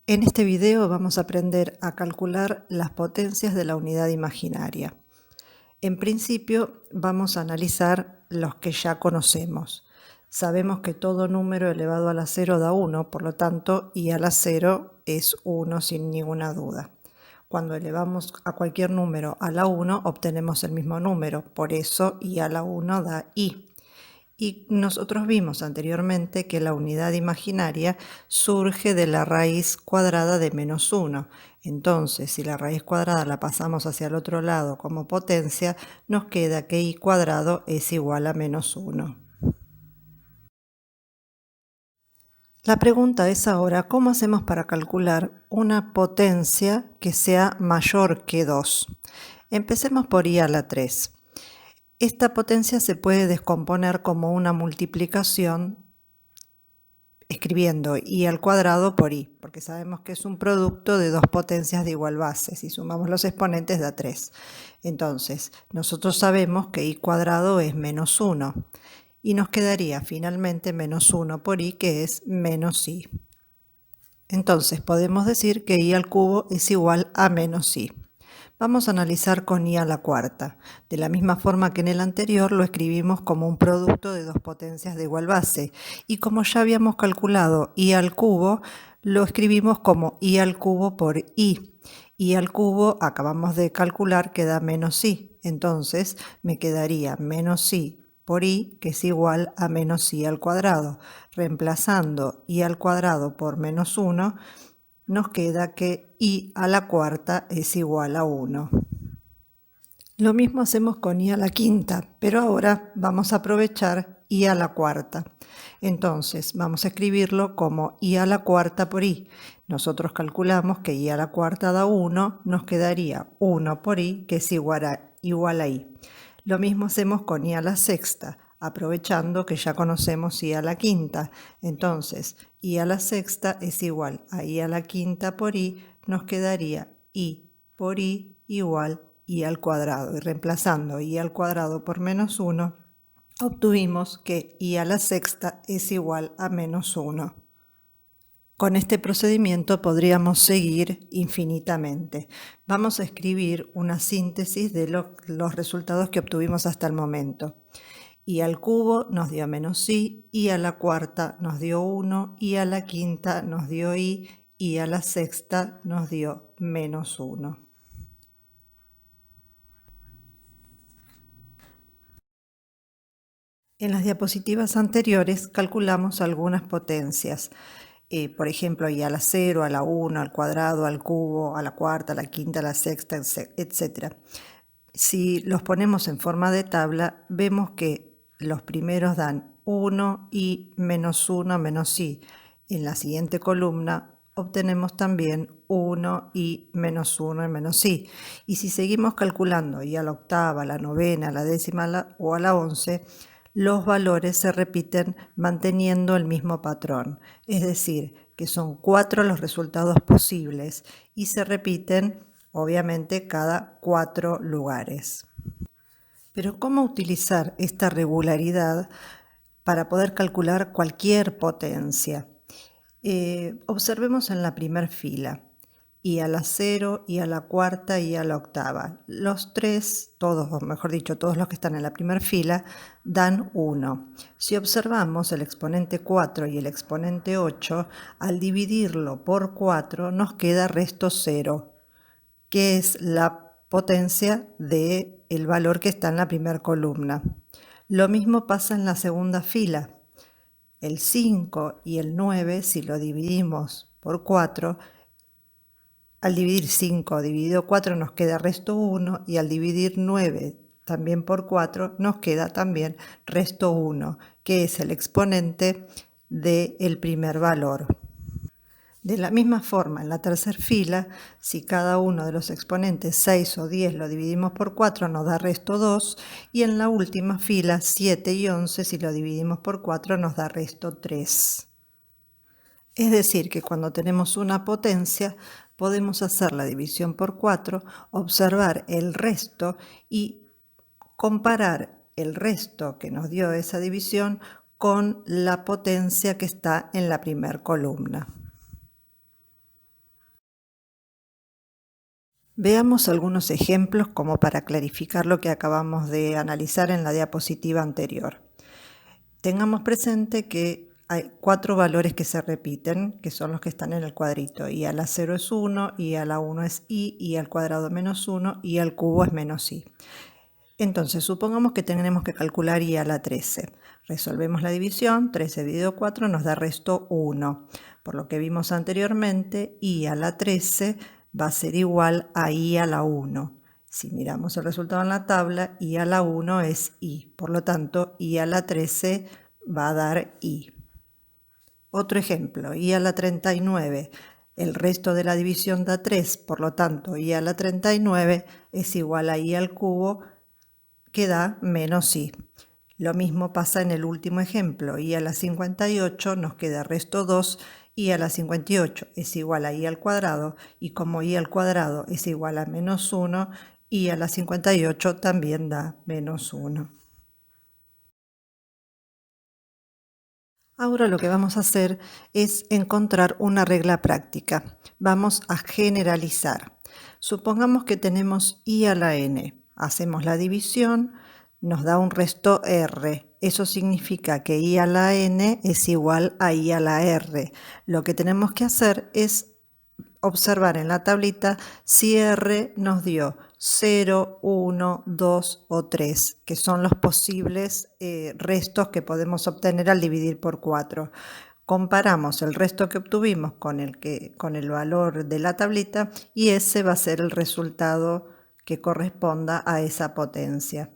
En este video vamos a aprender a calcular las potencias de la unidad imaginaria. En principio vamos a analizar los que ya conocemos. Sabemos que todo número elevado a la 0 da 1, por lo tanto i a la 0 es 1 sin ninguna duda. Cuando elevamos a cualquier número a la 1 obtenemos el mismo número, por eso i a la 1 da i. Y nosotros vimos anteriormente que la unidad imaginaria surge de la raíz cuadrada de menos 1. Entonces, si la raíz cuadrada la pasamos hacia el otro lado como potencia, nos queda que i cuadrado es igual a menos 1. La pregunta es ahora, ¿cómo hacemos para calcular una potencia que sea mayor que 2? Empecemos por i a la 3. Esta potencia se puede descomponer como una multiplicación escribiendo i al cuadrado por i, porque sabemos que es un producto de dos potencias de igual base. Si sumamos los exponentes da 3. Entonces, nosotros sabemos que i cuadrado es menos 1. Y nos quedaría finalmente menos 1 por i, que es menos i. Entonces, podemos decir que i al cubo es igual a menos i. Vamos a analizar con i a la cuarta. De la misma forma que en el anterior lo escribimos como un producto de dos potencias de igual base. Y como ya habíamos calculado i al cubo, lo escribimos como i al cubo por i. I al cubo acabamos de calcular que da menos i. Entonces me quedaría menos i por i, que es igual a menos i al cuadrado. Reemplazando i al cuadrado por menos 1, nos queda que i a la cuarta es igual a 1. Lo mismo hacemos con i a la quinta, pero ahora vamos a aprovechar i a la cuarta. Entonces vamos a escribirlo como i a la cuarta por i. Nosotros calculamos que i a la cuarta da 1, nos quedaría 1 por i, que es igual a i. Lo mismo hacemos con i a la sexta, aprovechando que ya conocemos i a la quinta. Entonces, i a la sexta es igual a i a la quinta por i, nos quedaría i por i igual i al cuadrado. Y reemplazando i al cuadrado por menos 1, obtuvimos que i a la sexta es igual a menos 1. Con este procedimiento podríamos seguir infinitamente. Vamos a escribir una síntesis de los resultados que obtuvimos hasta el momento. I al cubo nos dio menos i a la cuarta nos dio 1, i a la quinta nos dio i a la sexta nos dio menos 1. En las diapositivas anteriores calculamos algunas potencias. Por ejemplo, i a la 0, a la 1, al cuadrado, al cubo, a la cuarta, a la quinta, a la sexta, etc. Si los ponemos en forma de tabla, vemos que los primeros dan 1 y menos 1 menos i. En la siguiente columna obtenemos también 1 y menos 1 y menos i. Y si seguimos calculando i a la octava, a la novena, a la décima o a la 11, los valores se repiten manteniendo el mismo patrón, es decir, que son 4 los resultados posibles y se repiten obviamente cada 4 lugares. Pero ¿cómo utilizar esta regularidad para poder calcular cualquier potencia? Observemos en la primera fila. I a la 0, i a la cuarta y a la octava. Los tres, todos, o mejor dicho, todos los que están en la primera fila, dan 1. Si observamos el exponente 4 y el exponente 8, al dividirlo por 4 nos queda resto 0, que es la potencia del valor que está en la primera columna. Lo mismo pasa en la segunda fila. El 5 y el 9, si lo dividimos por 4, al dividir 5 dividido 4 nos queda resto 1 y al dividir 9 también por 4 nos queda también resto 1, que es el exponente del primer valor. De la misma forma, en la tercera fila, si cada uno de los exponentes 6 o 10 lo dividimos por 4 nos da resto 2, y en la última fila, 7 y 11, si lo dividimos por 4 nos da resto 3. Es decir, que cuando tenemos una potencia, podemos hacer la división por 4, observar el resto y comparar el resto que nos dio esa división con la potencia que está en la primera columna. Veamos algunos ejemplos como para clarificar lo que acabamos de analizar en la diapositiva anterior. Tengamos presente que hay 4 valores que se repiten, que son los que están en el cuadrito. I a la 0 es 1, I a la 1 es I al cuadrado menos 1, I al cubo es menos I. Entonces, supongamos que tenemos que calcular I a la 13. Resolvemos la división, 13 dividido 4 nos da resto 1. Por lo que vimos anteriormente, I a la 13 va a ser igual a I a la 1. Si miramos el resultado en la tabla, I a la 1 es I. Por lo tanto, I a la 13 va a dar I. Otro ejemplo, I a la 39. El resto de la división da 3, por lo tanto, I a la 39 es igual a I al cubo, que da menos I. Lo mismo pasa en el último ejemplo. I a la 58 nos queda resto 2, I a la 58 es igual a I al cuadrado, y como I al cuadrado es igual a menos 1, I a la 58 también da menos 1. Ahora lo que vamos a hacer es encontrar una regla práctica. Vamos a generalizar. Supongamos que tenemos I a la n. Hacemos la división, nos da un resto r. Eso significa que I a la n es igual a I a la r. Lo que tenemos que hacer es observar en la tablita si R nos dio 0, 1, 2 o 3, que son los posibles restos que podemos obtener al dividir por 4. Comparamos el resto que obtuvimos con el valor de la tablita y ese va a ser el resultado que corresponda a esa potencia.